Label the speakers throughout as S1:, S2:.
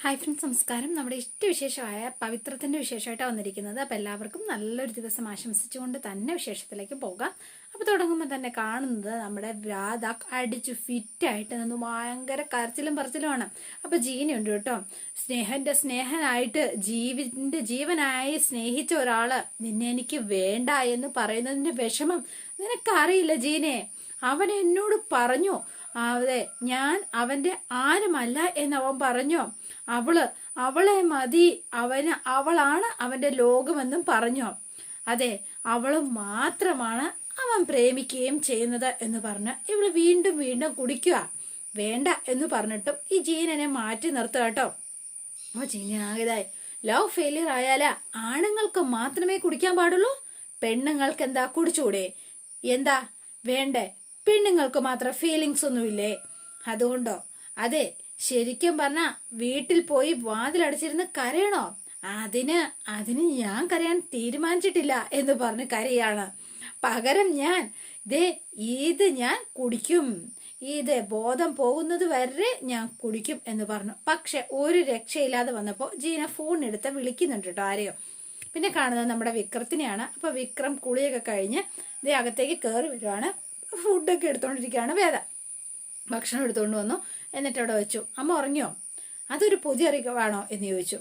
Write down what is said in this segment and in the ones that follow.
S1: Hi friends, നമസ്കാരം. നമ്മുടെ ഇഷ്ടവിശേഷമായ പവിത്രത്തിന്റെ വിശേഷമായിട്ടാണ് വന്നിരിക്കുന്നത്. അപ്പം എല്ലാവർക്കും നല്ലൊരു ദിവസം ആശംസിച്ചുകൊണ്ട് തന്നെ വിശേഷത്തിലേക്ക് പോകാം. അപ്പോൾ തുടങ്ങുമ്പോൾ തന്നെ കാണുന്നത് നമ്മുടെ രാധ അടിച്ചു ഫിറ്റായിട്ട് നിന്ന് ഭയങ്കര കരച്ചിലും പറച്ചിലുമാണ്. അപ്പോൾ ജീനുണ്ട് കേട്ടോ, സ്നേഹനായിട്ട് ജീവനായി സ്നേഹിച്ച ഒരാള് നിന്നെ എനിക്ക് വേണ്ട എന്ന് പറയുന്നതിന്റെ വിഷമം നിനക്കറിയില്ല ജീനെ. അവൻ എന്നോട് പറഞ്ഞു, അതെ ഞാൻ അവന്റെ ആരുമല്ല എന്നവൻ പറഞ്ഞു. അവളെ മതി, അവളാണ് അവന്റെ ലോകമെന്നും പറഞ്ഞു. അതെ, അവള് മാത്രമാണ് അവൻ പ്രേമിക്കുകയും ചെയ്യുന്നത് എന്ന് പറഞ്ഞ് ഇവള് വീണ്ടും വീണ്ടും കുടിക്കുക. വേണ്ട എന്ന് പറഞ്ഞിട്ടും ഈ ജീനനെ മാറ്റി നിർത്തുക കേട്ടോ. അപ്പൊ ജീനാകതായി ലവ് ഫെയിലിയർ ആയാല ആണുങ്ങൾക്ക് മാത്രമേ കുടിക്കാൻ പാടുള്ളൂ, പെണ്ണുങ്ങൾക്ക് എന്താ കുടിച്ചൂടെ? എന്താ വേണ്ടേ? പെണ്ണുങ്ങൾക്ക് മാത്രം ഫീലിങ്സ് ഒന്നുമില്ലേ? അതുകൊണ്ടോ? അതെ, ശരിക്കും പറഞ്ഞ വീട്ടിൽ പോയി വാതിലടച്ചിരുന്ന് കരയണോ? അതിന് ഞാൻ കരയാൻ തീരുമാനിച്ചിട്ടില്ല എന്ന് പറഞ്ഞ് കരയാണ്. പകരം ഇത് ഞാൻ കുടിക്കും, ഇത് ബോധം പോകുന്നത് വരെ ഞാൻ കുടിക്കും എന്ന് പറഞ്ഞു. പക്ഷെ ഒരു രക്ഷയില്ലാതെ വന്നപ്പോ ജീന ഫോൺ എടുത്ത് വിളിക്കുന്നുണ്ട് കേട്ടോ, ആരെയോ. പിന്നെ കാണുന്നത് നമ്മുടെ വിക്രത്തിനെയാണ്. അപ്പൊ വിക്രം കുളിയൊക്കെ കഴിഞ്ഞ് അകത്തേക്ക് കയറി വരുവാണ്. ഫുഡൊക്കെ എടുത്തോണ്ടിരിക്കുകയാണ് വേദ. ഭക്ഷണം എടുത്തുകൊണ്ട് വന്നു, എന്നിട്ട് അവിടെ വെച്ചു. അമ്മ ഉറങ്ങിയോ? അതൊരു പുതിയ അറിവാണോ എന്ന് ചോദിച്ചു.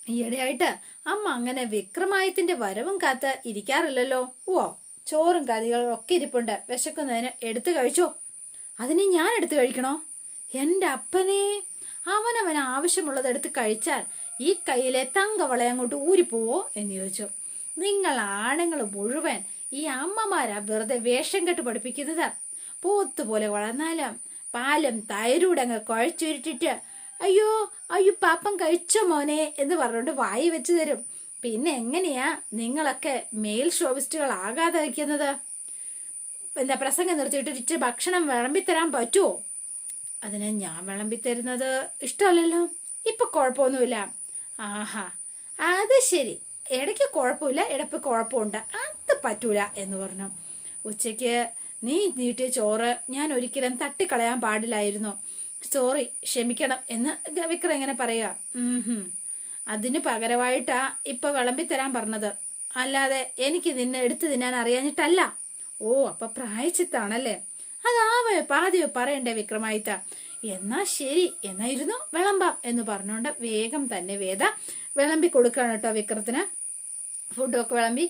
S1: ഈയിടെയായിട്ട് അമ്മ അങ്ങനെ വിക്രമായത്തിന്റെ വരവും കാത്ത് ഇരിക്കാറില്ലല്ലോ. ഓ, ചോറും കറികളും ഒക്കെ ഇരിപ്പുണ്ട്, വിശക്കുന്നതിന് എടുത്തു കഴിച്ചോ? അതിന് ഞാൻ എടുത്തു കഴിക്കണോ? എന്റെ അപ്പനെ, അവനവൻ ആവശ്യമുള്ളത് എടുത്ത് കഴിച്ചാൽ ഈ കയ്യിലെ തങ്കവള അങ്ങോട്ട് ഊരിപ്പോവോ എന്ന് ചോദിച്ചു. നിങ്ങൾ ആണുങ്ങൾ മുഴുവൻ ഈ അമ്മമാരാ വെറുതെ വേഷം കെട്ട് പഠിപ്പിക്കുന്നത്. പോത്തുപോലെ വളർന്നാലും പാലും തൈരൂടെ അങ്ങ് കുഴച്ചുരുട്ടിട്ട് അയ്യോ പാപ്പം കഴിച്ചോ മോനെ എന്ന് പറഞ്ഞുകൊണ്ട് വായി വെച്ചു തരും. പിന്നെ എങ്ങനെയാ നിങ്ങളൊക്കെ മെയിൽ ഷോവിസ്റ്റുകൾ ആകാതെ വയ്ക്കുന്നത്? എന്താ പ്രസംഗം നിർത്തിയിട്ട് ഭക്ഷണം വിളമ്പിത്തരാൻ പറ്റുമോ? അതിന് ഞാൻ വിളമ്പിത്തരുന്നത് ഇഷ്ടമല്ലല്ലോ. ഇപ്പൊ കുഴപ്പമൊന്നുമില്ല. ആഹാ, അത് ശരി, ഇടയ്ക്ക് കുഴപ്പമില്ല, ഇടയ്ക്ക് കുഴപ്പമുണ്ട്, അത് പറ്റൂല എന്ന് പറഞ്ഞു. ഉച്ചയ്ക്ക് നീ നീട്ടിയ ചോറ് ഞാൻ ഒരിക്കലും തട്ടിക്കളയാൻ പാടില്ലായിരുന്നു. സോറി, ക്ഷമിക്കണം എന്ന് വിക്രം ഇങ്ങനെ പറയാ. അതിന് പകരമായിട്ടാ ഇപ്പൊ വിളമ്പിത്തരാൻ പറഞ്ഞത്, അല്ലാതെ എനിക്ക് നിന്നെ എടുത്തു തിന്നാൻ അറിയാഞ്ഞിട്ടല്ല. ഓ, അപ്പൊ പ്രായച്ചിത്താണല്ലേ? പാതിയോ പറയണ്ടേ വിക്രമായിത്ത? എന്നാ ശരി, എന്നായിരുന്നു വിളമ്പാം എന്ന് പറഞ്ഞുകൊണ്ട് വേഗം തന്നെ വേദ വിളമ്പി കൊടുക്കുകയാണ് കേട്ടോ വിക്രത്തിന്. ഫുഡൊക്കെ വിളമ്പി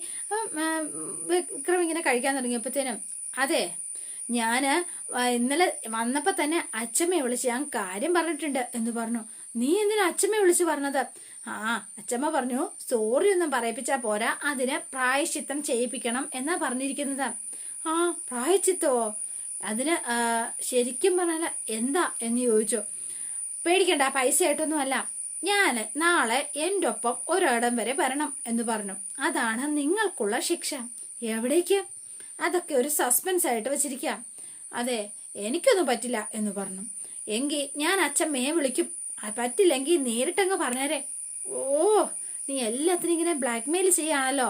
S1: വിക്രം ഇങ്ങനെ കഴിക്കാൻ തുടങ്ങിയപ്പോഴത്തേനും, അതെ ഞാന് ഇന്നലെ വന്നപ്പോ തന്നെ അച്ഛമ്മയെ വിളിച്ച് ഞാൻ കാര്യം പറഞ്ഞിട്ടുണ്ട് എന്ന് പറഞ്ഞു. നീ എന്തിനാ അച്ഛമ്മയെ വിളിച്ച് പറഞ്ഞത്? അച്ഛമ്മ പറഞ്ഞു സോറി ഒന്നും പറയിപ്പിച്ചാ പോരാ, അതിന് പ്രായശ്ചിത്തം ചെയ്യിപ്പിക്കണം എന്നാ പറഞ്ഞിരിക്കുന്നത്. പ്രായശ്ചിത്തോ? അതിന് ശരിക്കും പറഞ്ഞാൽ എന്താ എന്ന് ചോദിച്ചു. പേടിക്കണ്ട, പൈസ ആയിട്ടൊന്നും അല്ല, ഞാന് നാളെ എൻ്റെ ഒപ്പം ഒരിടം വരെ വരണം എന്ന് പറഞ്ഞു. അതാണ് നിങ്ങൾക്കുള്ള ശിക്ഷ. എവിടേക്ക്? അതൊക്കെ ഒരു സസ്പെൻസ് ആയിട്ട് വെച്ചിരിക്കാം. അതെ, എനിക്കൊന്നും പറ്റില്ല എന്ന് പറഞ്ഞു. എങ്കിൽ ഞാൻ അച്ഛമ്മയെ വിളിക്കും, പറ്റില്ലെങ്കിൽ നേരിട്ടങ്ങ് പറഞ്ഞേരെ. ഓ, നീ എല്ലാത്തിനും ഇങ്ങനെ ബ്ലാക്ക് മെയിൽ ചെയ്യാണല്ലോ.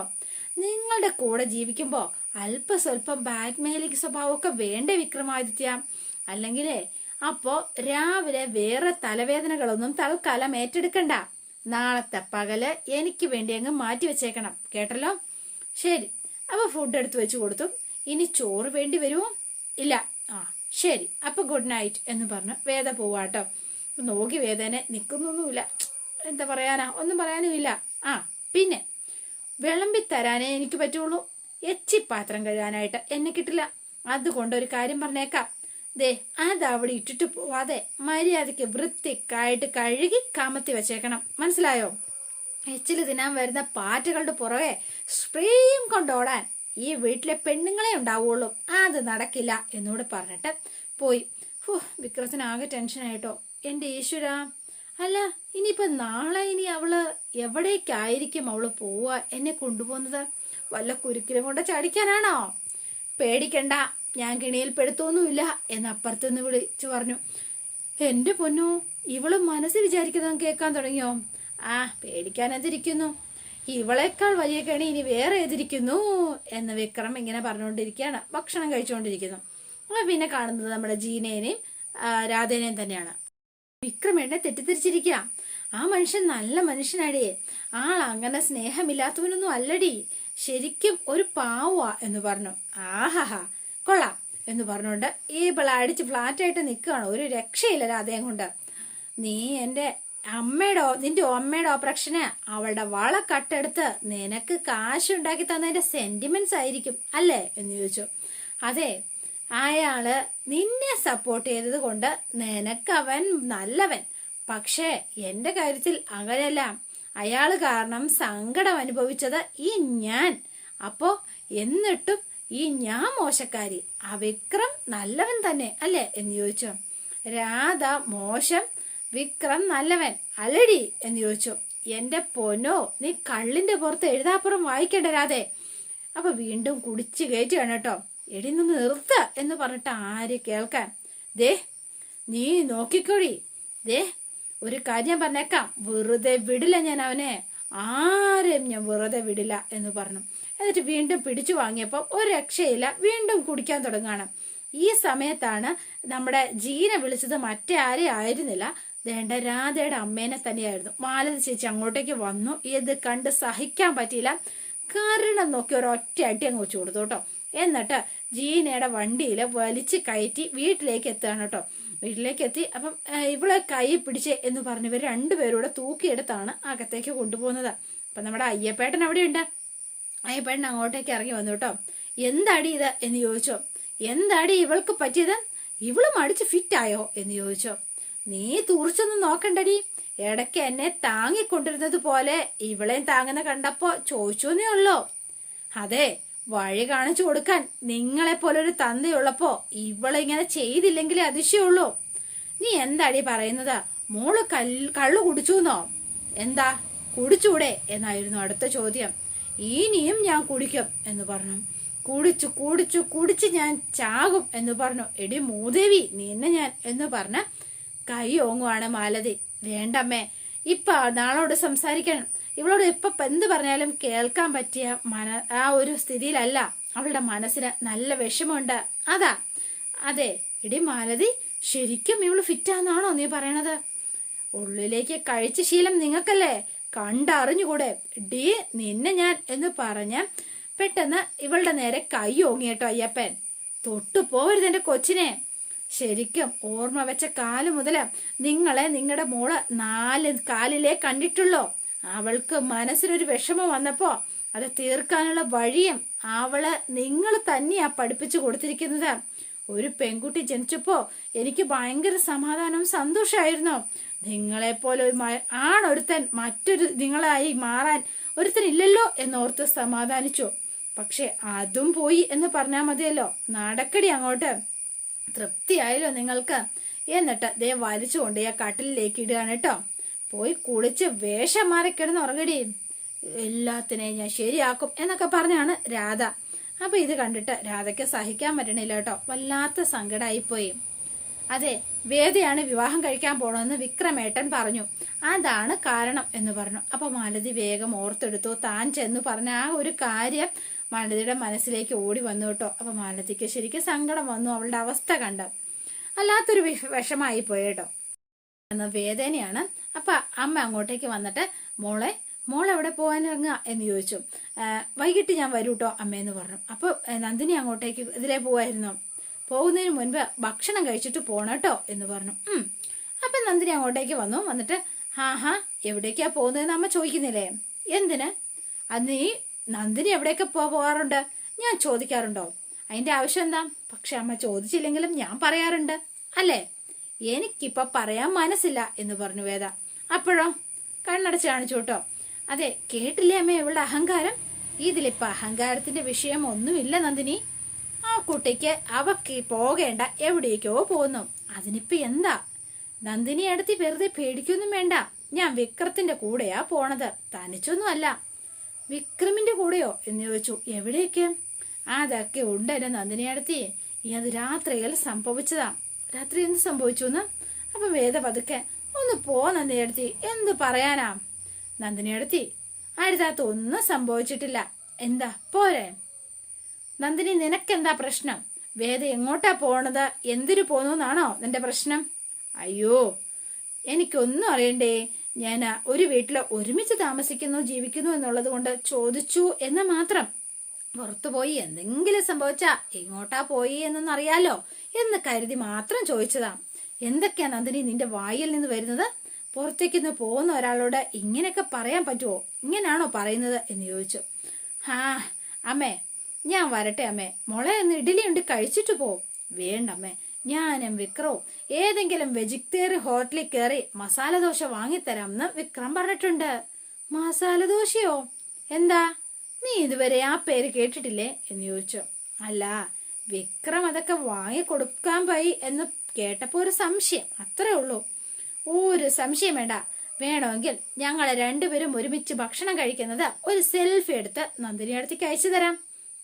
S1: നിങ്ങളുടെ കൂടെ ജീവിക്കുമ്പോ അല്പസ്വല്പം ബ്ലാക്ക് മെയിലിംഗ് സ്വഭാവമൊക്കെ വേണ്ടേ വിക്രമാദിത്യ? അല്ലെങ്കിലേ അപ്പോ രാവിലെ വേറെ തലവേദനകളൊന്നും തൽക്കാലം ഏറ്റെടുക്കണ്ട. നാളത്തെ പകല് എനിക്ക് വേണ്ടി അങ്ങ് മാറ്റി വെച്ചേക്കണം, കേട്ടല്ലോ? ശരി, അപ്പൊ ഫുഡ് എടുത്ത് വെച്ച് കൊടുത്തു. ഇനി ചോറ് വേണ്ടി വരുമോ? ഇല്ല. ശരി, അപ്പൊ ഗുഡ് നൈറ്റ് എന്ന് പറഞ്ഞു വേദ പോവാട്ടോ. നോക്കി വേദനെ നിൽക്കുന്നൊന്നുമില്ല. എന്താ പറയാനാ, ഒന്നും പറയാനും ഇല്ല. പിന്നെ വിളമ്പിത്തരാനേ എനിക്ക് പറ്റുള്ളൂ, എച്ചിപ്പാത്രം കഴുകാനായിട്ട് എന്നെ കിട്ടില്ല. അതുകൊണ്ടൊരു കാര്യം പറഞ്ഞേക്കാം, അതവിടെ ഇട്ടിട്ട് പോവാതെ മര്യാദയ്ക്ക് വൃത്തിക്കായിട്ട് കഴുകി കമത്തി വെച്ചേക്കണം, മനസ്സിലായോ? എച്ചില് തിന്നാൻ വരുന്ന പാറ്റകളുടെ പുറകെ സ്പ്രേയും കൊണ്ടോടാൻ ഈ വീട്ടിലെ പെണ്ണുങ്ങളെ ഉണ്ടാവുള്ളൂ, അത് നടക്കില്ല എന്നോട് പറഞ്ഞിട്ട് പോയി. വിക്രത്തിന് ടെൻഷനായിട്ടോ. എന്റെ ഈശ്വര, അല്ല ഇനിയിപ്പൊ നാളെ ഇനി അവള് എവിടേക്കായിരിക്കും അവള് പോവാ എന്നെ കൊണ്ടുപോകുന്നത്? വല്ല കുരുക്കിലും കൊണ്ട് ചടിക്കാനാണോ? പേടിക്കണ്ട, ഞാൻ കിണിയിൽ പെടുത്തൊന്നുമില്ല എന്ന് അപ്പുറത്തുനിന്ന് വിളിച്ചു പറഞ്ഞു. എന്റെ പൊന്നോ, ഇവള് മനസ്സിൽ വിചാരിക്കുന്നത് കേൾക്കാൻ തുടങ്ങിയോ? പേടിക്കാൻ എന്തിരിക്കുന്നു, ഇവളേക്കാൾ വലിയ കെണി ഇനി വേറെ ഏതിരിക്കുന്നു എന്ന് വിക്രം ഇങ്ങനെ പറഞ്ഞുകൊണ്ടിരിക്കുകയാണ്, ഭക്ഷണം കഴിച്ചുകൊണ്ടിരിക്കുന്നു. പിന്നെ കാണുന്നത് നമ്മുടെ ജീനേനെയും രാധേനെയും തന്നെയാണ്. വിക്രം എന്നെ തെറ്റിദ്ധരിച്ചിരിക്കുക. ആ മനുഷ്യൻ നല്ല മനുഷ്യനാടി, ആൾ അങ്ങനെ സ്നേഹമില്ലാത്തവനൊന്നും അല്ലടി, ശരിക്കും ഒരു പാവാ എന്ന് പറഞ്ഞു. ആഹാഹാ കൊള്ളാം എന്ന് പറഞ്ഞുകൊണ്ട് ഈ അടിച്ച് ഫ്ലാറ്റായിട്ട് നിൽക്കുകയാണ്. ഒരു രക്ഷയില്ല രാധയും കൊണ്ട്. നീ നിന്റെ അമ്മയുടെ ഓപ്പറേഷന് അവളുടെ വള കട്ടെടുത്ത് നിനക്ക് കാശുണ്ടാക്കി തന്നതിന്റെ സെന്റിമെന്റ്സ് ആയിരിക്കും അല്ലേ എന്ന് ചോദിച്ചു. അതെ, അയാള് നിന്നെ സപ്പോർട്ട് ചെയ്തത് കൊണ്ട് നിനക്കവൻ നല്ലവൻ. പക്ഷേ എന്റെ കാര്യത്തിൽ അങ്ങനെയല്ല. അയാള് കാരണം സങ്കടം അനുഭവിച്ചത് ഈ ഞാൻ. അപ്പോ എന്നിട്ടും ഈ ഞാൻ മോശക്കാരി, ആ വിക്രം നല്ലവൻ തന്നെ അല്ലേ എന്ന് ചോദിച്ചു. രാധ മോശം, വിക്രം നല്ലവൻ അല്ലടി എന്ന് ചോദിച്ചു. എന്റെ പൊന്നോ, നീ കള്ളിന്റെ പുറത്ത് എഴുതാപ്പുറം വായിക്കണ്ട രാധേ. അപ്പൊ വീണ്ടും കുടിച്ചു കയറ്റുകയാണ് കേട്ടോ. എടി നിന്ന് നിർത്ത എന്ന് പറഞ്ഞിട്ട് ആര് കേൾക്കാൻ. ദേ നീ നോക്കിക്കോടി, ദേ ഒരു കാര്യം പറഞ്ഞേക്കാം, വെറുതെ വിടില്ല ഞാൻ അവനെ, ആരെയും ഞാൻ വെറുതെ വിടില്ല എന്ന് പറഞ്ഞു. എന്നിട്ട് വീണ്ടും പിടിച്ചു വാങ്ങിയപ്പോൾ ഒരു രക്ഷയില്ല, വീണ്ടും കുടിക്കാൻ തുടങ്ങുകയാണ്. ഈ സമയത്താണ് നമ്മുടെ ജീന വിളിച്ചത് മറ്റേ ആരെയും ആയിരുന്നില്ല, വേണ്ട രാധയുടെ അമ്മേനെ തന്നെയായിരുന്നു. മാലതി ചേച്ചി അങ്ങോട്ടേക്ക് വന്നു. ഇത് കണ്ട് സഹിക്കാൻ പറ്റിയില്ല, കാരണം നോക്കി ഒരൊറ്റ അടി അങ്ങ് വെച്ചു കൊടുത്തു കേട്ടോ. എന്നിട്ട് ജീനയുടെ വണ്ടിയിൽ വലിച്ച് കയറ്റി വീട്ടിലേക്ക് എത്തുകയാണ് കേട്ടോ. വീട്ടിലേക്ക് എത്തി. അപ്പം ഇവളെ കൈ പിടിച്ച് എന്ന് പറഞ്ഞവർ രണ്ടുപേരൂടെ തൂക്കിയെടുത്താണ് അകത്തേക്ക് കൊണ്ടുപോകുന്നത്. അപ്പം നമ്മുടെ അയ്യപ്പേട്ടൻ അവിടെ ഉണ്ട്. അയ്യപ്പേട്ടൻ അങ്ങോട്ടേക്ക് ഇറങ്ങി വന്നു കേട്ടോ. എന്താടി ഇത് എന്ന് ചോദിച്ചോ. എന്താടി ഇവൾക്ക് പറ്റിയത്, ഇവളും അടിച്ച് ഫിറ്റായോ എന്ന് ചോദിച്ചോ. നീ തുറച്ചൊന്നും നോക്കണ്ടടി, ഇടയ്ക്ക് എന്നെ താങ്ങിക്കൊണ്ടിരുന്നത് പോലെ ഇവളെയും താങ്ങുന്ന കണ്ടപ്പോ ചോദിച്ചോന്നേ ഉള്ളോ. അതെ, വഴി കാണിച്ചു കൊടുക്കാൻ നിങ്ങളെ പോലൊരു തന്തയുള്ളപ്പോ ഇവളിങ്ങനെ ചെയ്തില്ലെങ്കിലേ അതിശയുള്ളൂ. നീ എന്താടി പറയുന്നത്, മോള് കള്ളു കുടിച്ചുന്നോ? എന്താ കുടിച്ചൂടെ എന്നായിരുന്നു അടുത്ത ചോദ്യം. ഇനിയും ഞാൻ കുടിക്കും എന്ന് പറഞ്ഞു. കുടിച്ചു കുടിച്ചു കുടിച്ച് ഞാൻ ചാകും എന്ന് പറഞ്ഞു. എടി മൂദേവി നിന്നെ ഞാൻ എന്ന് പറഞ്ഞ് കൈ ഓങ്ങുവാണ് മാലതി. വേണ്ടമ്മേ, ഇപ്പൊ നാളോട് സംസാരിക്കണം, ഇവളോട് ഇപ്പൊ എന്ത് പറഞ്ഞാലും കേൾക്കാൻ പറ്റിയ ആ ഒരു സ്ഥിതിയിലല്ല. അവളുടെ മനസ്സിന് നല്ല വിഷമമുണ്ട്. അതാ. അതെ എടി മാലതി, ശരിക്കും ഇവള് ഫിറ്റാന്നാണോ നീ പറയണത്? ഉള്ളിലേക്ക് കഴിച്ച ശീലം നിങ്ങൾക്കല്ലേ, കണ്ടറിഞ്ഞുകൂടെ? ഡി നിന്നെ ഞാൻ എന്ന് പറഞ്ഞ് പെട്ടെന്ന് ഇവളുടെ നേരെ കൈ ഓങ്ങിയേട്ടോ അയ്യപ്പൻ. തൊട്ടു പോകരുത് എന്റെ കൊച്ചിനെ. ശരിക്കും ഓർമ്മ വെച്ച കാലം മുതല് നിങ്ങളെ നിങ്ങളുടെ മോള് 4 കാലിലേ കണ്ടിട്ടുള്ളൂ. അവൾക്ക് മനസ്സിലൊരു വിഷമം വന്നപ്പോ അത് തീർക്കാനുള്ള വഴിയും അവള് നിങ്ങൾ തന്നെയാ പഠിപ്പിച്ചു കൊടുത്തിരിക്കുന്നത്. ഒരു പെൺകുട്ടി ജനിച്ചപ്പോ എനിക്ക് ഭയങ്കര സമാധാനവും സന്തോഷമായിരുന്നു. നിങ്ങളെപ്പോലെ ആണൊരുത്തൻ മറ്റൊരു നിങ്ങളായി മാറാൻ ഒരുത്തനില്ലല്ലോ എന്നോർത്ത് സമാധാനിച്ചു. പക്ഷെ അതും പോയി എന്ന് പറഞ്ഞാൽ മതിയല്ലോ. നടക്കടി അങ്ങോട്ട്. തൃപ്തിയായല്ലോ നിങ്ങൾക്ക്? എന്നിട്ട് ദേ വലിച്ചുകൊണ്ട് ആ കട്ടിലേക്ക് ഇടുകയാണ് കേട്ടോ. പോയി കുളിച്ച് വേഷം മാറി കിടന്ന് ഉറങ്ങടി, എല്ലാത്തിനെയും ഞാൻ ശരിയാക്കും എന്നൊക്കെ പറഞ്ഞാണ് രാധ. അപ്പൊ ഇത് കണ്ടിട്ട് രാധയ്ക്ക് സഹിക്കാൻ പറ്റണില്ല കേട്ടോ. വല്ലാത്ത സങ്കടമായിപ്പോയി. അതെ, വേദയാണ് വിവാഹം കഴിക്കാൻ പോണമെന്ന് വിക്രമേട്ടൻ പറഞ്ഞു, അതാണ് കാരണം എന്ന് പറഞ്ഞു. അപ്പൊ മാലതി വേഗം ഓർത്തെടുത്തു. താൻ ചെന്ന് പറഞ്ഞ ആ ഒരു കാര്യം മാലതിയുടെ മനസ്സിലേക്ക് ഓടി വന്നു കേട്ടോ. അപ്പൊ മാലതിക്ക് ശരിക്കും സങ്കടം വന്നു. അവളുടെ അവസ്ഥ കണ്ട വല്ലാത്തൊരു വിഷമായി പോയി കേട്ടോ. എന്ന വേദനയാണ്. അപ്പൊ അമ്മ അങ്ങോട്ടേക്ക് വന്നിട്ട് മോളെവിടെ പോകാൻ ഇറങ്ങുക എന്ന് ചോദിച്ചു. വൈകിട്ട് ഞാൻ വരൂ കേട്ടോ അമ്മയെന്ന് പറഞ്ഞു. അപ്പൊ നന്ദിനി അങ്ങോട്ടേക്ക് ഇതിലേ പോവായിരുന്നു. പോകുന്നതിന് മുൻപ് ഭക്ഷണം കഴിച്ചിട്ട് പോണം കേട്ടോ എന്ന് പറഞ്ഞു. അപ്പൊ നന്ദിനി അങ്ങോട്ടേക്ക് വന്നിട്ട് ഹാ എവിടേക്കാ പോകുന്നതെന്ന് അമ്മ ചോദിക്കുന്നില്ലേ? എന്തിന്? അത് നീ നന്ദിനി എവിടെയൊക്കെ പോകാറുണ്ട് ഞാൻ ചോദിക്കാറുണ്ടോ? അതിന്റെ ആവശ്യം എന്താ? പക്ഷെ അമ്മ ചോദിച്ചില്ലെങ്കിലും ഞാൻ പറയാറുണ്ട് അല്ലേ? എനിക്കിപ്പൊ പറയാൻ മനസ്സില്ല എന്ന് പറഞ്ഞു വേദ. അപ്പോഴോ കണ്ണടച്ച് കാണിച്ചു കേട്ടോ. അതെ, കേട്ടില്ലേ അമ്മ ഇവളുടെ അഹങ്കാരം? ഇതിലിപ്പോ അഹങ്കാരത്തിന്റെ വിഷയം ഒന്നുമില്ല നന്ദിനി. ആ കുട്ടിക്ക് അവക്ക് പോകേണ്ട എവിടേക്കോ പോകുന്നു. അതിനിപ്പോ എന്താ? നന്ദിനി അടുത്ത് വെറുതെ പേടിക്കൊന്നും വേണ്ട. ഞാൻ വിക്രത്തിന്റെ കൂടെയാ പോണത്, തനിച്ചൊന്നും അല്ല. വിക്രമിന്റെ കൂടെയോ എന്ന് ചോദിച്ചു. എവിടേക്ക്? അതൊക്കെ ഉണ്ട് എന്റെ നന്ദിനി അടുത്തി. അത് രാത്രിയിൽ സംഭവിച്ചതാ. രാത്രി എന്ത് സംഭവിച്ചു എന്ന്? അപ്പൊ വേദ പതുക്കെ ഒന്ന് പോ നന്ദിനി അടുത്തി, എന്ത് പറയാനാ? നന്ദിനി അടുത്തി അരുതാത്ത ഒന്നും സംഭവിച്ചിട്ടില്ല. എന്താ പോരെ? നന്ദിനി നിനക്കെന്താ പ്രശ്നം? വേദ എങ്ങോട്ടാ പോണത്, എന്തിനു പോന്നു എന്നാണോ നിന്റെ പ്രശ്നം? അയ്യോ എനിക്കൊന്നും അറിയണ്ടേ. ഞാൻ ഒരു വീട്ടിൽ ഒരുമിച്ച് താമസിക്കുന്നു ജീവിക്കുന്നു എന്നുള്ളത് കൊണ്ട് ചോദിച്ചു എന്ന് മാത്രം. പുറത്തു പോയി എന്തെങ്കിലും സംഭവിച്ചാ എങ്ങോട്ടാ പോയി എന്നറിയാലോ എന്ന് കരുതി മാത്രം ചോദിച്ചതാ. എന്തൊക്കെയാ നന്ദിനി നിന്റെ വായിൽ നിന്ന് വരുന്നത്? പുറത്തേക്ക് നിന്ന് പോകുന്ന ഒരാളോട് ഇങ്ങനെയൊക്കെ പറയാൻ പറ്റുമോ? ഇങ്ങനെയാണോ പറയുന്നത് എന്ന് ചോദിച്ചു. അമ്മേ ഞാൻ വരട്ടെ അമ്മേ, മോളെ ഒന്ന് ഇഡ്ഡലി ഉണ്ട് കഴിച്ചിട്ട് പോ. വേണ്ടമ്മേ, ഞാനും വിക്രവും ഏതെങ്കിലും വെജിറ്റേറിയൻ ഹോട്ടലിൽ കയറി മസാല ദോശ വാങ്ങിത്തരാമെന്ന് വിക്രം പറഞ്ഞിട്ടുണ്ട്. മസാല ദോശയോ? എന്താ നീ ഇതുവരെ ആ പേര് കേട്ടിട്ടില്ലേ എന്ന് ചോദിച്ചു. അല്ല, വിക്രം അതൊക്കെ വാങ്ങിക്കൊടുക്കാൻ പോയി എന്ന് കേട്ടപ്പോ ഒരു സംശയം, അത്രേ ഉള്ളൂ. ഒരു സംശയം വേണ്ട. വേണമെങ്കിൽ ഞങ്ങളെ രണ്ടുപേരും ഒരുമിച്ച് ഭക്ഷണം കഴിക്കുന്നത് ഒരു സെൽഫി എടുത്ത് നന്ദിനി അടുത്തേക്ക് അയച്ചു തരാം.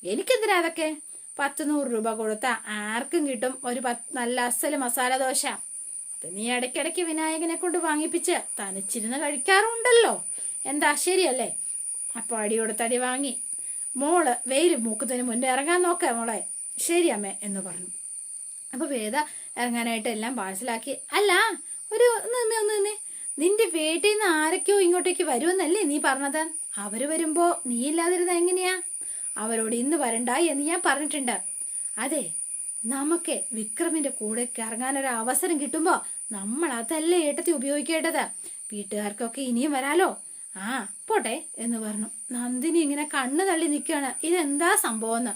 S1: എനിക്കെന്തിനാ അതൊക്കെ? 100 രൂപ കൊടുത്താ ആർക്കും കിട്ടും ഒരു നല്ല അസല് മസാല ദോശ. അത് നീ ഇടയ്ക്കിടയ്ക്ക് വിനായകനെ കൊണ്ട് വാങ്ങിപ്പിച്ച് തനിച്ചിരുന്ന് കഴിക്കാറുണ്ടല്ലോ. എന്താ ശരിയല്ലേ? അപ്പൊ അടിയോടെ തടി വാങ്ങി മോള് വെയിൽ മൂക്കുന്നതിന് മുന്നേ ഇറങ്ങാൻ നോക്ക മോളെ. ശരി അമ്മേ എന്ന് പറഞ്ഞു. അപ്പൊ വേദ ഇറങ്ങാനായിട്ട് എല്ലാം പാഴ്സലാക്കി. അല്ല, ഒരു ഒന്ന് നിന്റെ വീട്ടിൽ നിന്ന് ആരൊക്കെയോ ഇങ്ങോട്ടേക്ക് വരുമെന്നല്ലേ നീ പറഞ്ഞത്? അവര് വരുമ്പോ നീ ഇല്ലാതിരുന്ന എങ്ങനെയാ? അവരോട് ഇന്ന് വരണ്ട എന്ന് ഞാൻ പറഞ്ഞിട്ടുണ്ട്. അതെ, നമുക്ക് വിക്രമിന്റെ കൂടെ ഇറങ്ങാനൊരു അവസരം കിട്ടുമ്പോ നമ്മൾ അതല്ലേ ഏട്ടത്തി ഉപയോഗിക്കേണ്ടത്. വീട്ടുകാർക്കൊക്കെ ഇനിയും വരാലോ. പോട്ടെ എന്ന് പറഞ്ഞു. നന്ദിനി ഇങ്ങനെ കണ്ണു തള്ളി നിൽക്കുകയാണ്. ഇതെന്താ സംഭവം എന്ന്.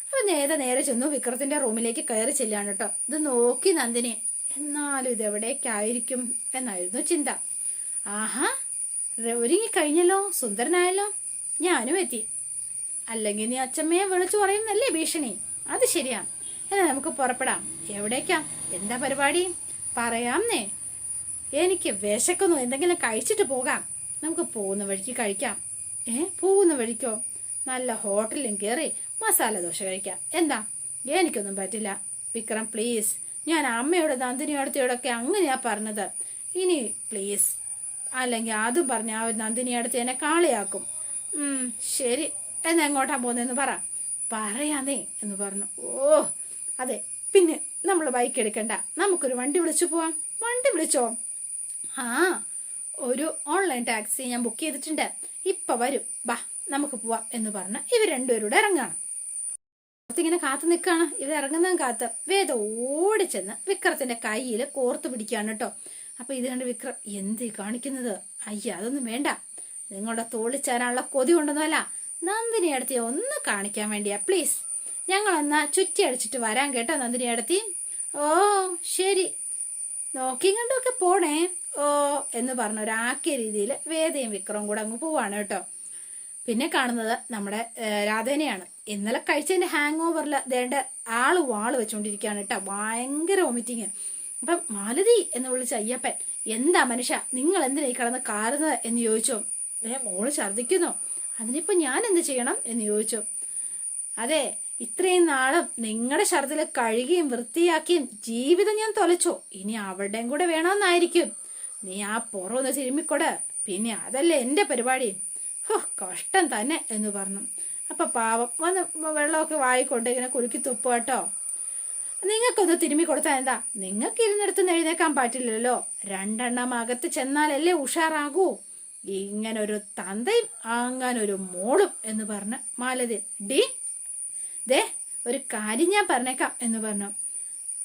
S1: അപ്പൊ നേരെ ചെന്നു വിക്രത്തിന്റെ റൂമിലേക്ക് കയറി ചെല്ലാണ് കേട്ടോ. ഇത് നോക്കി നന്ദിനി. എന്നാലും ഇതെവിടേക്കായിരിക്കും എന്നായിരുന്നു ചിന്ത. ആഹാ, ഒരുങ്ങി കഴിഞ്ഞല്ലോ, സുന്ദരനായല്ലോ. ഞാനും എത്തി. അല്ലെങ്കിൽ നീ അച്ഛമ്മയെ വിളിച്ചു പറയുന്നല്ലേ ഭീഷണി? അത് ശരിയാ. എന്നാ നമുക്ക് പുറപ്പെടാം. എവിടേക്കാ? എന്താ പരിപാടി? പറയാംന്നേ. എനിക്ക് വിശക്കുന്നു. എന്തെങ്കിലും കഴിച്ചിട്ട് പോകാം. നമുക്ക് പോകുന്ന വഴിക്ക് കഴിക്കാം. പോകുന്ന വഴിക്കോ? നല്ല ഹോട്ടലിലും കയറി മസാല ദോശ കഴിക്കാം. എന്താ? എനിക്കൊന്നും പറ്റില്ല വിക്രം, പ്ലീസ്. ഞാൻ അമ്മയോട് നന്ദിനിയടുത്തിയോടൊക്കെ അങ്ങനെയാ പറഞ്ഞത്. ഇനി പ്ലീസ്. അല്ലെങ്കിൽ അതും പറഞ്ഞ ആ നന്ദിനിയടുത്ത് എന്നെ കാളിയാക്കും. ശരി, എന്നാ എങ്ങോട്ടാ പോകുന്നതെന്ന് പറയാന്നേ എന്ന് പറഞ്ഞു. ഓ അതെ, പിന്നെ നമ്മൾ ബൈക്ക് എടുക്കണ്ട, നമുക്കൊരു വണ്ടി വിളിച്ചു പോവാം. വണ്ടി വിളിച്ചോ? ഒരു ഓൺലൈൻ ടാക്സി ഞാൻ ബുക്ക് ചെയ്തിട്ടുണ്ട്, ഇപ്പൊ വരും, ബാ നമുക്ക് പോവാം എന്ന് പറഞ്ഞ് ഇവർ രണ്ടുപേരൂടെ ഇറങ്ങാണ്. ഇങ്ങനെ കാത്തു നിൽക്കാണ്. ഇവർ ഇറങ്ങുന്നതും കാത്ത് വേദ ഓടിച്ചെന്ന് വിക്രത്തിന്റെ കയ്യിൽ കോർത്തു പിടിക്കുകയാണ് കേട്ടോ. അപ്പൊ ഇത് കണ്ട് വിക്രം, എന്ത് കാണിക്കുന്നത്? അതൊന്നും വേണ്ട, നിങ്ങളുടെ തോളിച്ചേരാനുള്ള കൊതി കൊണ്ടൊന്നുമല്ല, നന്ദിനി അടുത്തി ഒന്ന് കാണിക്കാൻ വേണ്ടിയാ. പ്ലീസ്, ഞങ്ങളെന്നാ ചുറ്റി അടിച്ചിട്ട് വരാൻ കേട്ടോ നന്ദിനി അടുത്തി. ഓ ശരി, നോക്കിയും കണ്ടുമൊക്കെ പോണേ. ഓ എന്ന് പറഞ്ഞ ഒരാക്കിയ രീതിയിൽ വേദയും വിക്രവും കൂടെ അങ്ങ് പോവാണ് കേട്ടോ. പിന്നെ കാണുന്നത് നമ്മുടെ രാധേനെയാണ്. ഇന്നലെ കഴിച്ചതിന്റെ ഹാങ് ഓവറിൽ ദേണ്ട വാള് വെച്ചുകൊണ്ടിരിക്കുകയാണ് കേട്ടോ. ഭയങ്കര വോമിറ്റിങ്. അപ്പം മാലതി എന്ന് വിളിച്ച അയ്യപ്പൻ, എന്താ മനുഷ്യ നിങ്ങൾ എന്തിനാ ഈ കിടന്ന് കാറുന്നത് എന്ന് ചോദിച്ചു. മോള് ഛർദിക്കുന്നു, അതിനിപ്പോ ഞാൻ എന്ത് ചെയ്യണം എന്ന് ചോദിച്ചു. അതെ, ഇത്രയും നാളും നിങ്ങളുടെ ഛർദിൽ കഴുകിയും വൃത്തിയാക്കിയും ജീവിതം ഞാൻ തൊലച്ചു. ഇനി അവരുടെയും കൂടെ വേണമെന്നായിരിക്കും. നീ ആ പുറമൊന്ന് തിരുമ്മിക്കൊട്, പിന്നെ അതല്ലേ എന്റെ പരിപാടി. കഷ്ടം തന്നെ എന്ന് പറഞ്ഞു. അപ്പൊ പാവം വന്ന് വെള്ളമൊക്കെ വായിക്കൊണ്ട് ഇങ്ങനെ കുലുക്കി തുപ്പു കേട്ടോ. നിങ്ങൾക്കൊന്ന് തിരുമ്മി കൊടുത്താൽ എന്താ? നിങ്ങൾക്ക് ഇരുന്നിടത്തുനിന്ന് എഴുന്നേക്കാൻ പറ്റില്ലല്ലോ. 2 എണ്ണം അകത്ത് ചെന്നാലല്ലേ ഉഷാറാകൂ. ഇങ്ങനെ ഒരു തന്തയും അങ്ങനെ ഒരു മോളും എന്ന് പറഞ്ഞ് മാലതി, ദേ ഒരു കാര്യം ഞാൻ പറഞ്ഞേക്കാം എന്ന് പറഞ്ഞു.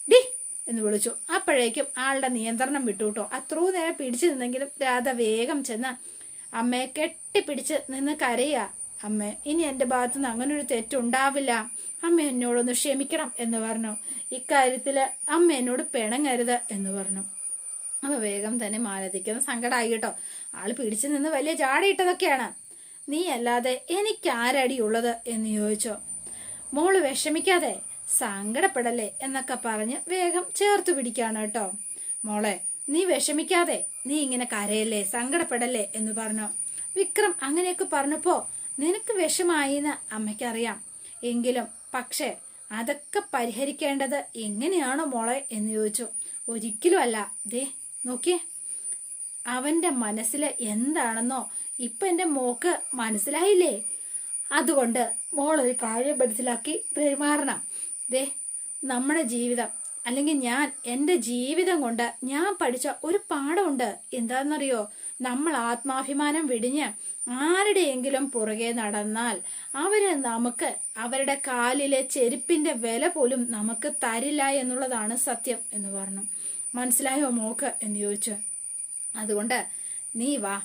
S1: ഡി എന്ന് വിളിച്ചു. അപ്പോഴേക്കും ആളുടെ നിയന്ത്രണം വിട്ടുട്ടോ. അത്രയും നേരം പിടിച്ചു നിന്നെങ്കിലും രാധ വേഗം ചെന്ന് അമ്മയെ കെട്ടിപ്പിടിച്ച് നിന്ന് കരയുക. അമ്മ, ഇനി എന്റെ ഭാഗത്തുനിന്ന് അങ്ങനെ ഒരു തെറ്റുണ്ടാവില്ല, അമ്മ എന്നോടൊന്ന് ക്ഷമിക്കണം എന്ന് പറഞ്ഞു. ഇക്കാര്യത്തില് അമ്മ എന്നോട് പിണങ്ങരുത് എന്ന് പറഞ്ഞു. അപ്പൊ വേഗം തന്നെ മാലതിക്കുന്ന സങ്കടമായി കേട്ടോ. ആള് പിടിച്ചു നിന്ന് വലിയ ജാടയിട്ടതൊക്കെയാണ്. നീ അല്ലാതെ എനിക്ക് ആരടിയുള്ളത് എന്ന് ചോദിച്ചോ. മോള് വിഷമിക്കാതെ, സങ്കടപ്പെടല്ലേ എന്നൊക്കെ പറഞ്ഞ് വേഗം ചേർത്ത് പിടിക്കാണ് കേട്ടോ. മോളെ നീ വിഷമിക്കാതെ, നീ ഇങ്ങനെ കരയല്ലേ, സങ്കടപ്പെടല്ലേ എന്ന് പറഞ്ഞു. വിക്രം അങ്ങനെയൊക്കെ പറഞ്ഞപ്പോ നിനക്ക് വിഷമായിന്ന് അമ്മയ്ക്കറിയാം. എങ്കിലും പക്ഷേ അതൊക്കെ പരിഹരിക്കേണ്ടത് എങ്ങനെയാണോ മോളെ എന്ന് ചോദിച്ചു. ഒരിക്കലും അല്ല. ദേ നോക്കിയേ, അവന്റെ മനസ്സിൽ എന്താണെന്നോ ഇപ്പൊ എന്റെ മോക്ക് മനസ്സിലായില്ലേ. അതുകൊണ്ട് മോളൊരു കാര്യം മനസ്സിലാക്കി പെരുമാറണം. ദേ നമ്മുടെ ജീവിതം, അല്ലെങ്കിൽ എന്റെ ജീവിതം കൊണ്ട് ഞാൻ പഠിച്ച ഒരു പാഠമുണ്ട്. എന്താണെന്നറിയോ? നമ്മൾ ആത്മാഭിമാനം വെടിഞ്ഞ് ആരുടെയെങ്കിലും പുറകെ നടന്നാൽ നമുക്ക് അവരുടെ കാലിലെ ചെരുപ്പിന്റെ വില പോലും നമുക്ക് തരില്ല എന്നുള്ളതാണ് സത്യം എന്ന് പറഞ്ഞു. മനസ്സിലായോ മോക്ക് എന്ന് ചോദിച്ചു. അതുകൊണ്ട് നീ വാ,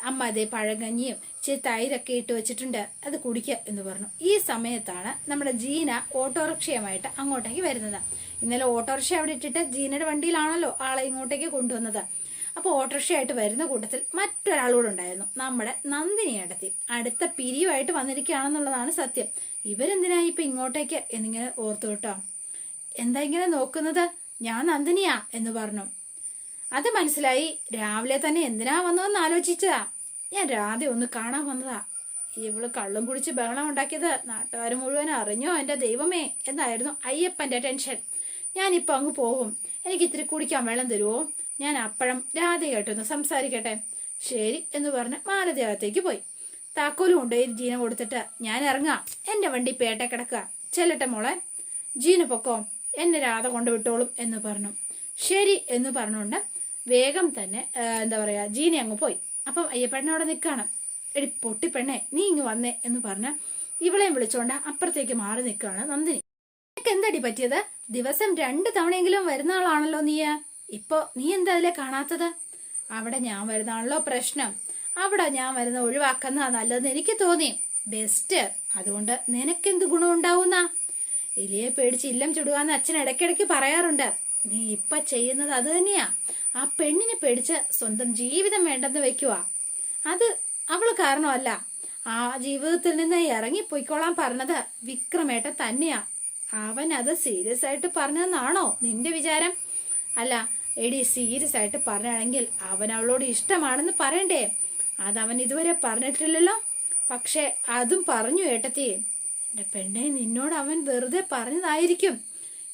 S1: അമ്മ അതേ പഴങ്കഞ്ഞിയും ഇച്ചിരി തൈരൊക്കെ ഇട്ട് വെച്ചിട്ടുണ്ട്, അത് കുടിക്കുക എന്ന് പറഞ്ഞു. ഈ സമയത്താണ് നമ്മുടെ ജീന ഓട്ടോറിക്ഷയുമായിട്ട് അങ്ങോട്ടേക്ക് വരുന്നത്. ഇന്നലെ ഓട്ടോറിക്ഷ അവിടെ ഇട്ടിട്ട് ജീനയുടെ വണ്ടിയിലാണല്ലോ ആളെ ഇങ്ങോട്ടേക്ക് കൊണ്ടുവന്നത്. അപ്പോൾ ഓട്ടോറിക്ഷയായിട്ട് വരുന്ന കൂട്ടത്തിൽ മറ്റൊരാളൂടെ ഉണ്ടായിരുന്നു, നമ്മുടെ നന്ദിനി ഏട്ടത്തി. അടുത്ത പിരിയുമായിട്ട് വന്നിരിക്കുകയാണെന്നുള്ളതാണ് സത്യം. ഇവരെന്തിനാ ഇപ്പൊ ഇങ്ങോട്ടേക്ക് എന്നിങ്ങനെ ഓർത്തു കേട്ടോ. എന്താ ഇങ്ങനെ നോക്കുന്നത്, ഞാൻ നന്ദിനിയാ എന്ന് പറഞ്ഞു. അത് മനസ്സിലായി. രാവിലെ തന്നെ എന്തിനാ വന്നതെന്ന് ആലോചിച്ചതാ. ഞാൻ രാധ ഒന്ന് കാണാൻ വന്നതാ. ഇവള് കള്ളും കുടിച്ച് ബഹളം ഉണ്ടാക്കിയത് നാട്ടുകാർ മുഴുവൻ അറിഞ്ഞോ എന്റെ ദൈവമേ എന്നായിരുന്നു അയ്യപ്പന്റെ ടെൻഷൻ. ഞാനിപ്പോ അങ്ങ് പോകും, എനിക്ക് ഇത്തിരി കുടിക്കാൻ വെള്ളം തരുമോ? ഞാൻ അപ്പഴം രാധയായിട്ടൊന്ന് സംസാരിക്കട്ടെ. ശരി എന്ന് പറഞ്ഞ് മാലതി അകത്തേക്ക് പോയി. താക്കോലും കൊണ്ടുപോയി ജീന കൊടുത്തിട്ട് ഞാൻ ഇറങ്ങാം, എന്റെ വണ്ടി പേട്ടെ കിടക്കുക, ചെല്ലട്ടെ മോളെ. ജീന പൊക്കോ, എന്നെ രാധ കൊണ്ടുവിട്ടോളും എന്ന് പറഞ്ഞു. ശരി എന്ന് പറഞ്ഞുകൊണ്ട് വേഗം തന്നെ എന്താ പറയാ ജീന അങ്ങ് പോയി. അപ്പം അയ്യപ്പണ്ണ നിൽക്കാണ്. എടി പൊട്ടിപ്പെണ്ണെ നീ ഇങ്ങ് വന്നേ എന്ന് പറഞ്ഞ ഇവളെയും വിളിച്ചോണ്ട് അപ്പുറത്തേക്ക് മാറി നിൽക്കുകയാണ് നന്ദിനി. നിനക്ക് എന്തടി പറ്റിയത്? ദിവസം 2 തവണയെങ്കിലും വരുന്ന ആളാണല്ലോ നീ. ഇപ്പൊ നീ എന്താ അതിലെ കാണാത്തത്? അവിടെ ഞാൻ വരുന്നതാണല്ലോ പ്രശ്നം. അവിടെ ഞാൻ വരുന്ന ഒഴിവാക്കുന്ന നല്ലതെന്ന് എനിക്ക് തോന്നി. ബെസ്റ്റ്. അതുകൊണ്ട് നിനക്കെന്ത് ഗുണമുണ്ടാവുന്ന? എലിയെ പേടിച്ച് ഇല്ലം ചുടുകാന്ന് അച്ഛൻ ഇടയ്ക്കിടയ്ക്ക് പറയാറുണ്ട്. നീ ഇപ്പൊ ചെയ്യുന്നത് അത് തന്നെയാ. ആ പെണ്ണിനെ പേടിച്ച് സ്വന്തം ജീവിതം വേണ്ടെന്ന് വെക്കുക. അത് അവള് കാരണമല്ല. ആ ജീവിതത്തിൽ നിന്ന് ഇറങ്ങിപ്പോയിക്കോളാൻ പറഞ്ഞത് വിക്രമേട്ടൻ തന്നെയാ. അവൻ അത് സീരിയസ് ആയിട്ട് പറഞ്ഞതെന്നാണോ നിന്റെ വിചാരം? അല്ല എടി, സീരിയസ് ആയിട്ട് പറഞ്ഞാണെങ്കിൽ അവൻ അവളോട് ഇഷ്ടമാണെന്ന് പറയണ്ടേ? അതവൻ ഇതുവരെ പറഞ്ഞിട്ടില്ലല്ലോ. പക്ഷെ അതും പറഞ്ഞു ഏട്ടത്തി. എന്റെ പെണ്ണെ, നിന്നോട് അവൻ വെറുതെ പറഞ്ഞതായിരിക്കും.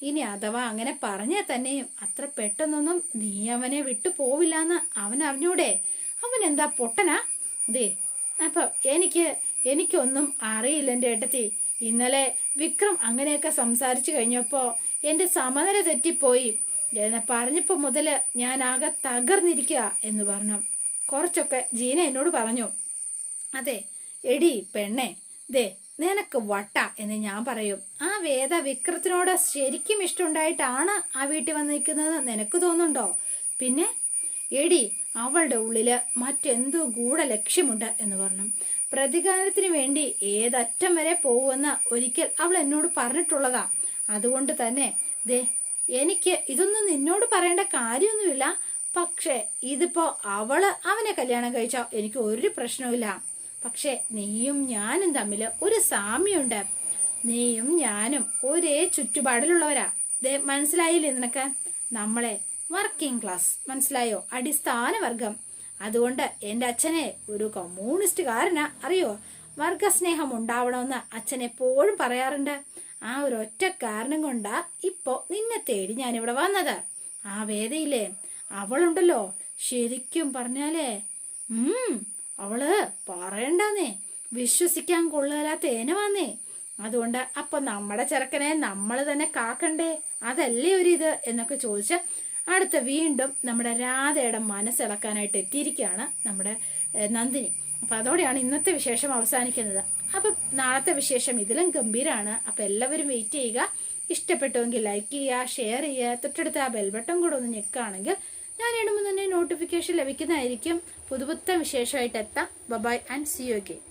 S1: ഇനി അഥവാ അങ്ങനെ പറഞ്ഞാൽ തന്നെയും അത്ര പെട്ടെന്നൊന്നും നീ അവനെ വിട്ടു പോവില്ലാന്ന് അവൻ അറിഞ്ഞൂടെ? അവൻ എന്താ പൊട്ടനാ? അതെ, അപ്പൊ എനിക്കൊന്നും അറിയില്ല എന്റെ ഏട്ടത്തി. ഇന്നലെ വിക്രം അങ്ങനെയൊക്കെ സംസാരിച്ചു കഴിഞ്ഞപ്പോ എന്റെ സമനില തെറ്റിപ്പോയി. പറഞ്ഞപ്പോ മുതല് ഞാൻ ആകെ തകർന്നിരിക്കുക എന്ന് പറഞ്ഞു. കുറച്ചൊക്കെ ജീന എന്നോട് പറഞ്ഞു. അതെ എടി പെണ്ണെ, ദേ നിനക്ക് വട്ട എന്ന് ഞാൻ പറയും. ആ വേദ വിക്രത്തിനോട് ശരിക്കും ഇഷ്ടമുണ്ടായിട്ടാണ് ആ വീട്ടിൽ വന്ന് നിൽക്കുന്നത് നിനക്ക് തോന്നുന്നുണ്ടോ? പിന്നെ എടി, അവളുടെ ഉള്ളില് മറ്റെന്തോ ഗൂഢ ലക്ഷ്യമുണ്ട് എന്ന് പറഞ്ഞു. പ്രതികാരത്തിന് വേണ്ടി ഏതറ്റം വരെ പോവുമെന്ന് ഒരിക്കൽ അവൾ എന്നോട് പറഞ്ഞിട്ടുള്ളതാ. അതുകൊണ്ട് തന്നെ ദേ, എനിക്ക് ഇതൊന്നും നിന്നോട് പറയേണ്ട കാര്യമൊന്നുമില്ല. പക്ഷെ ഇതിപ്പോ അവനെ കല്യാണം കഴിച്ചാ എനിക്ക് ഒരു പ്രശ്നവുമില്ല. പക്ഷെ നീയും ഞാനും തമ്മില് ഒരു സാമ്യമുണ്ട്. നീയും ഞാനും ഒരേ ചുറ്റുപാടിലുള്ളവരാ. മനസ്സിലായില്ലേ നിനക്ക്? നമ്മളെ വർക്കിംഗ് ക്ലാസ്, മനസ്സിലായോ? അടിസ്ഥാന വർഗം. അതുകൊണ്ട് എന്റെ അച്ഛനെ ഒരു കമ്മ്യൂണിസ്റ്റുകാരനാ, അറിയോ? വർഗസ്നേഹം ഉണ്ടാവണമെന്ന് അച്ഛൻ എപ്പോഴും പറയാറുണ്ട്. ആ ഒരു ഒറ്റ കാരണം കൊണ്ടാ ഇപ്പോ നിന്നെ തേടി ഞാനിവിടെ വന്നത്. ആ വേദയില്ലേ, അവളുണ്ടല്ലോ, ശരിക്കും പറഞ്ഞാലേ അവള് പറയണ്ടെന്നേ, വിശ്വസിക്കാൻ കൊള്ളാത്ത ഏനവാന്നേ. അതുകൊണ്ട് അപ്പൊ നമ്മുടെ ചെറുക്കനെ നമ്മൾ തന്നെ കാക്കണ്ടേ? അതല്ലേ ഒരിത് എന്നൊക്കെ ചോദിച്ച് അടുത്ത വീണ്ടും നമ്മുടെ രാധയുടെ മനസ്സിളക്കാനായിട്ട് എത്തിയിരിക്കുകയാണ് നമ്മുടെ നന്ദിനി. അപ്പൊ അതോടെയാണ് ഇന്നത്തെ വിശേഷം അവസാനിക്കുന്നത്. അപ്പൊ നാളത്തെ വിശേഷം ഇതിലും ഗംഭീരാണ്. അപ്പൊ എല്ലാവരും വെയിറ്റ് ചെയ്യുക. ഇഷ്ടപ്പെട്ടുവെങ്കിൽ ലൈക്ക് ചെയ്യുക, ഷെയർ ചെയ്യുക, തൊട്ടടുത്ത് ആ ബെൽബട്ടൺ കൂടെ ഒന്ന് ഞെക്കുകയാണെങ്കിൽ ഞാൻ ഇടുമ്പോൾ തന്നെ നോട്ടിഫിക്കേഷൻ ലഭിക്കുന്നതായിരിക്കും. പുതുപുത്തൻ വിശേഷമായിട്ട് എത്താം. Bye and see you again.